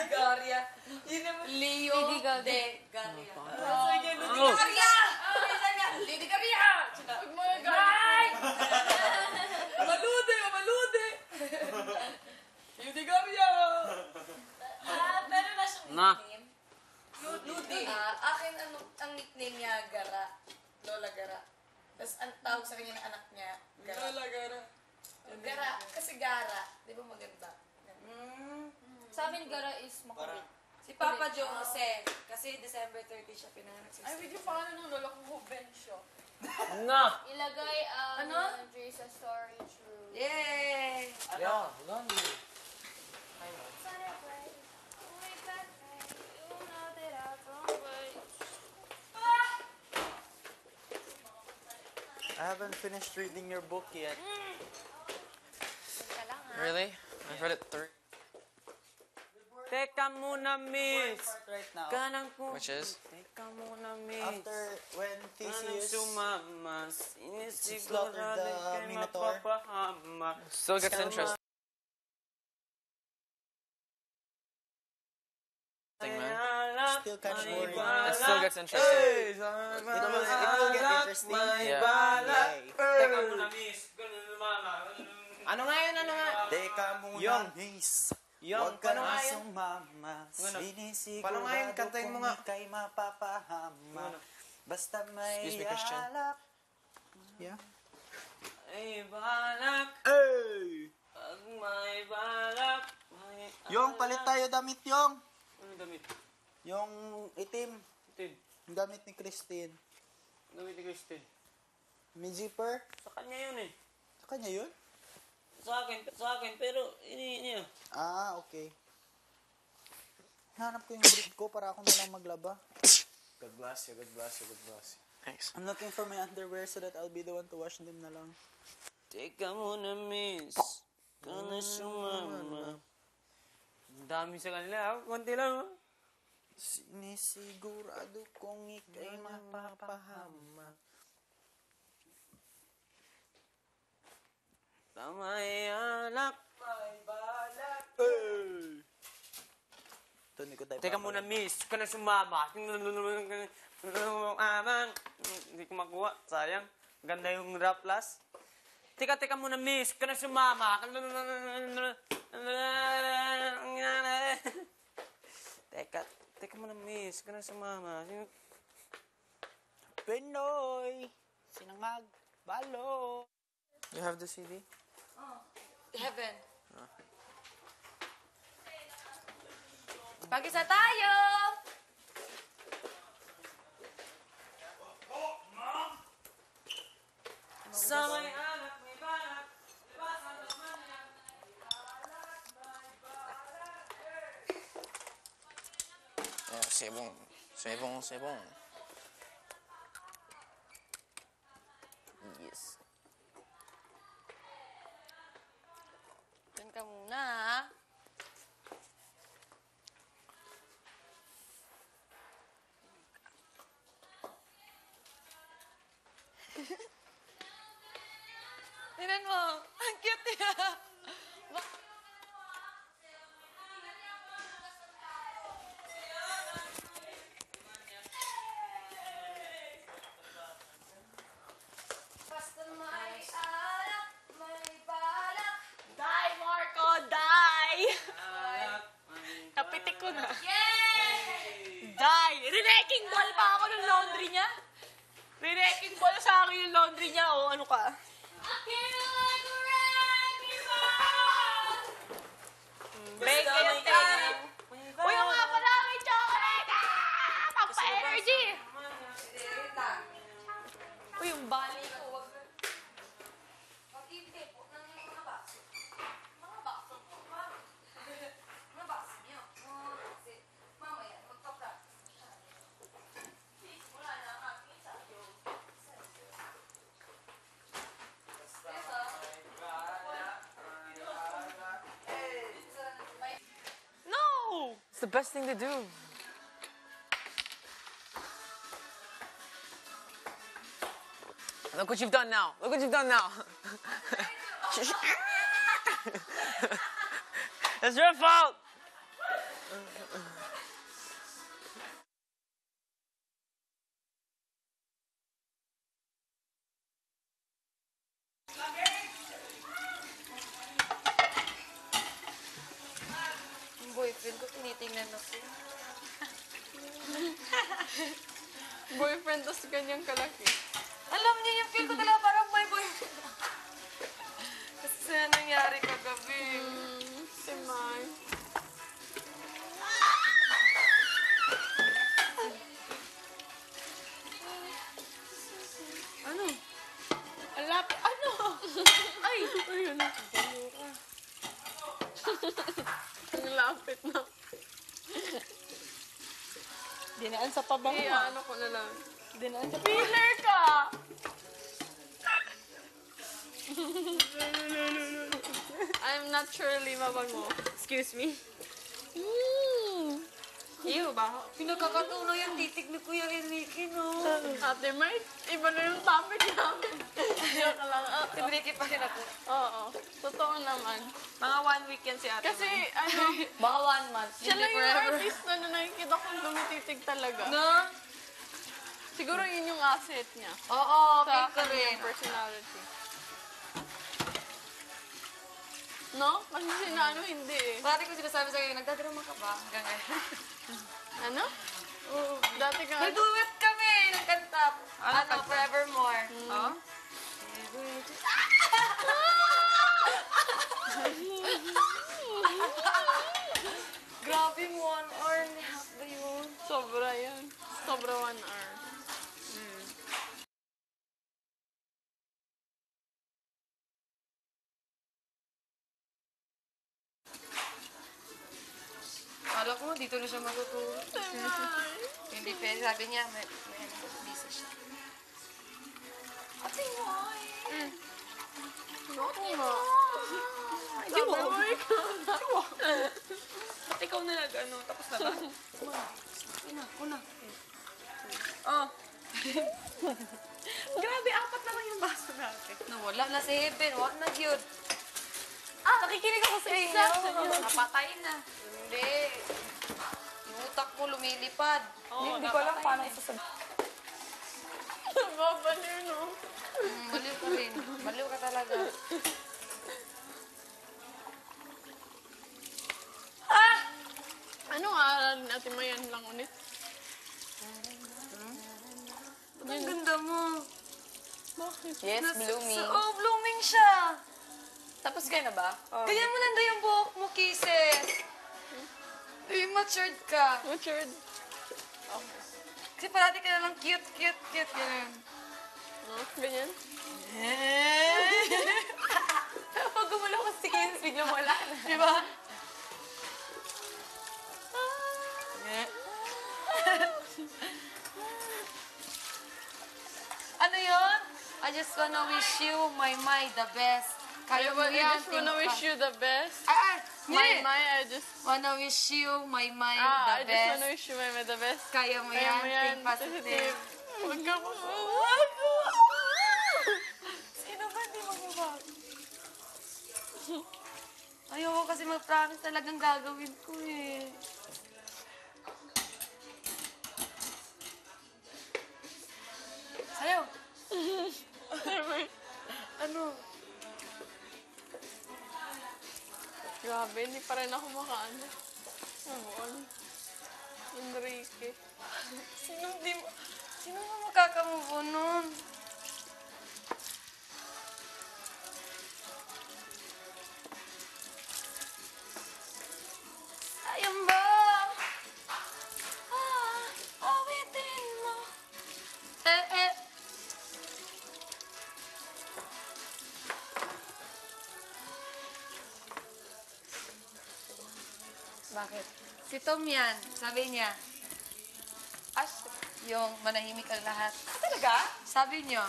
Garia. Yun naman. Leo de Garia. Lady Garia! Lady Garia! Ay! Malude! Malude! Lady Garia! Pero na siyang nickname. Ludi. Akin, ang nickname niya, Gara. Lola Gara. Tapos, ang tawag sa kanya ng anak niya, Gara. Lola Gara. Gara. Kasi Gara. Di ba maganda? Sa amin, Gara is makulit. Si Papa Jose. Kasi December 30 siya pinanganak sa Ay, video pangalan ng lola ko, Bencio. Na! Ilagay ang Ano? Andre sa storage room. Yay! Yeah, laundry. I haven't finished reading your book yet. Really? I've read it 3. Teka muna, miss. Right now. Kanang po. Which is? Teka muna, miss. After when Theseus sumama, slaughtered the Minotaur. Still gets interesting, man. Still kind of boring. It still gets interesting. It will get interesting. Yeah. Yay. Teka muna, miss. Ano nga yun? Ano nga? Teka muna, Yung. miss. Yung, Huwag ka paano na nga yun? sumama. Paano nga yun? Sinisigurado Kantahin mo kung nga. ika'y mapapahama. Basta may Excuse me, Christian. alak. Yeah. Ay, balak. Hey! Pag may balak. May Yung, palit tayo damit, yung. Ano damit? Yung itim. Itim. Yung gamit ni Christine. Damit ni Christine. May zipper. Sa kanya yun eh. Sa kanya yun? Sa akin, pero ini. Ah, okay. Hanap ko yung brief ko para ako na lang maglaba. God bless you, God bless you, God bless you. Thanks. I'm looking for my underwear so that I'll be the one to wash them na lang. Teka muna, miss. Ka na sumama. Ang dami sa kanila. Konti lang. Sinisigurado kung ika'y mapapahama. Tamay alak. May balak. Hey! Ito, hindi ko tayo Teka muna, miss. Ka na sumama. Hindi ko makuha. Sayang. Ganda yung rap last. Teka muna, miss. Ka na sumama. Teka muna, miss. Ka na sumama. Pinoy! Sinangag! Balo! You have the CD? Heaven. Pag-isa tayo! Sa may anak, may balak. Libasan naman yan. C'est bon. C'est bon, c'est bon. Yes. Diyan ka muna, ha? Tingnan mo. Ang cute niya. Basta may alak, may balak. Die, Marco, die! Napitik ko na. Yay! Die! Rineking ball pa ako ng laundry niya. Rineking ball sa akin yung laundry niya. O, ano ka? Bake it, time! Uy, yung nga pala, may chocolate! Ah! Pampa-energy! Uy, yung bali ko. Wag na. Pag-ibig, huwag na yung mga baso. Mga baso po ba? Mga baso niyo. Kasi, mamaya, magpa-practice na siya. Wala na ang aking sayo. No! It's the best thing to do. Look what you've done now. Look what you've done now. It's your fault. boyfriend ko, tinitingnan ako. Boyfriend, tas ganyang kalaki. Alam niyo, yung feel ko talaga parang may boyfriend. Kasi sa nangyari kagabi. Si Mai. Ano? Ang lapit. Ano? Ay! Ayun. Ang lapit na. Dinaan sa pabango. Ano ko na lang. Dinaan sa Filler ka! I'm naturally mabango. Excuse me. Ew, ba? Pinagkakatunaw yung titig ni Kuya Enrique, no? Ate May, iba na yung topic namin. Joke lang. Si Enrique pa rin ako. Oo. Totoo naman. Mga 1 week yan si ate. Kasi, ano, Baka 1 month. siya lang yung artista na nakikita kong lumititig talaga. No? Siguro yun yung asset niya. Oo, Sa feel ko rin. kanyang personality. No? Kasi sinano hindi eh. Parati ko sinasabi sa kanya, nagdadrama ka ba? Hanggang ngayon. Ano? Oo. Dati ka... Nag-duet kami ng kanta. Ano, kanta? Forevermore. Oh? Grabe mo, 1 hour and a half ba yun? Sobra yan. Sobra 1 hour. Kala ko, dito na siya matutulog. Hindi pa, sabi niya, may busy siya. Ate mo, ay. Oo nga. Hindi mo. Sabi mo ikaw na. Ba't ikaw na nag-ano? Tapos na ba? Una. Oh. Grabe, 4 na lang yung baso natin. Nawala na si Heaven, wag na yun. Nakikinig ako sa inyo. Napatay na. Hindi. Yung utak mo lumilipad. Hindi ko alam paano sasabihin. Babaliw, no? Baliw ka rin. Baliw ka talaga. Anong aral ni Ate Mayan lang ulit? Ang ganda mo. Bakit? Yes, blooming. Oh, blooming siya. Tapos kayo na ba? Ganyan mo lang daw yung buhok mo, Kisses. Matured ka. Matured. Kasi parati ka na lang cute. Ganyan. No? Ganyan? Pag gumulo ko si Kins, biglang wala na. Diba? Ano yun? I just wanna wish you, my, the best. Kaya mo I yan. just wanna think wish pa. you the best. My, I just... wanna wish you, my, I the just best. wanna wish you, my, the best. Kaya mo Kaya yan. mo yan. Think positive. Huwag ka mo. Sino ba hindi magbabago? Ayoko kasi mag-promise talagang gagawin ko eh. Sayo! Ano? Grabe, hindi pa rin ako makaano. Enrique. Sino mo makakamove on nun? Ayun ba? Awitin mo. Bakit? Si Tom yan, sabi niya. Yung manahimik ang lahat. Talaga? Sabi niyo.